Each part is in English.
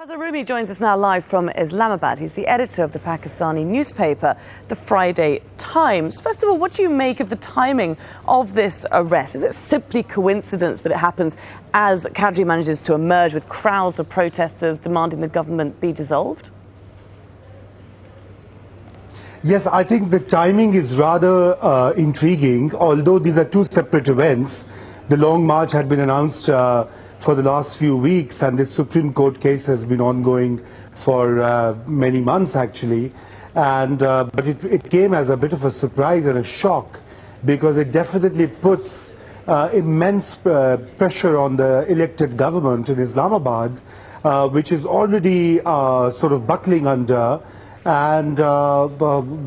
Raza Rumi joins us now live from Islamabad. He's the editor of the Pakistani newspaper, The Friday Times. First of all, what do you make of the timing of this arrest? Is it simply coincidence that it happens as Kadri manages to emerge with crowds of protesters demanding the government be dissolved? Yes, I think the timing is rather intriguing. Although these are two separate events, the Long March had been announced for the last few weeks, and the Supreme Court case has been ongoing for many months actually. And but it came as a bit of a surprise and a shock, because it definitely puts immense pressure on the elected government in Islamabad, which is already sort of buckling under. And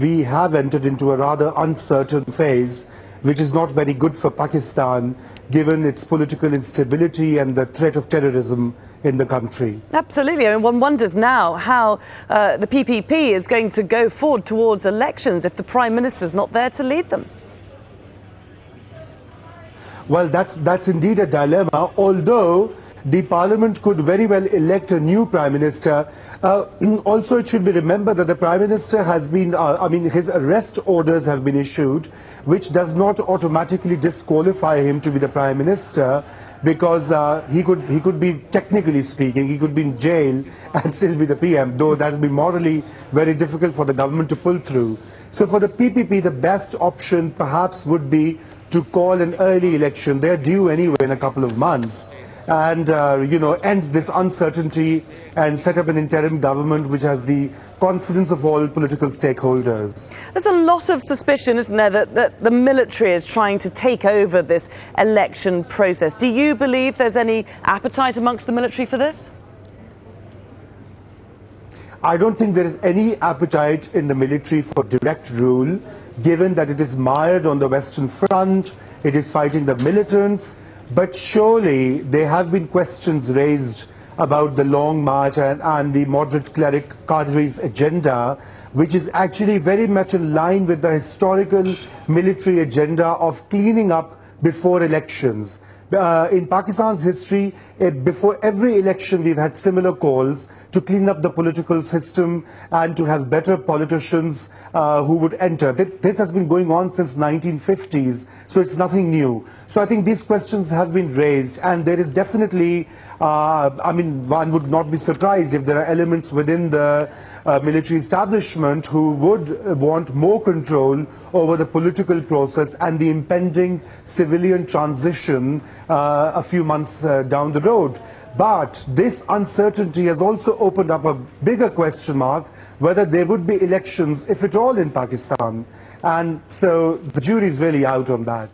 we have entered into a rather uncertain phase, which is not very good for Pakistan, given its political instability and the threat of terrorism in the country. Absolutely. I mean, one wonders now how the PPP is going to go forward towards elections if the Prime Minister's not there to lead them. Well, that's indeed a dilemma, although the Parliament could very well elect a new Prime Minister. Also, it should be remembered that the Prime Minister has been, his arrest orders have been issued, which does not automatically disqualify him to be the Prime Minister, because he could be, technically speaking, he could be in jail and still be the PM, though that would be morally very difficult for the government to pull through. So for the PPP, the best option perhaps would be to call an early election. They're due anyway in a couple of months. And, end this uncertainty and set up an interim government which has the confidence of all political stakeholders. There's a lot of suspicion, isn't there, that the military is trying to take over this election process. Do you believe there's any appetite amongst the military for this? I don't think there is any appetite in the military for direct rule, given that it is mired on the Western Front, it is fighting the militants. But surely there have been questions raised about the Long March and the moderate cleric Qadri's agenda, which is actually very much in line with the historical military agenda of cleaning up before elections. In Pakistan's history, before every election we've had similar calls to clean up the political system and to have better politicians who would enter. This has been going on since 1950s, so it's nothing new. So I think these questions have been raised, and there is definitely, one would not be surprised if there are elements within the military establishment who would want more control over the political process and the impending civilian transition a few months down the road. But this uncertainty has also opened up a bigger question mark, whether there would be elections, if at all, in Pakistan. And so the jury is really out on that.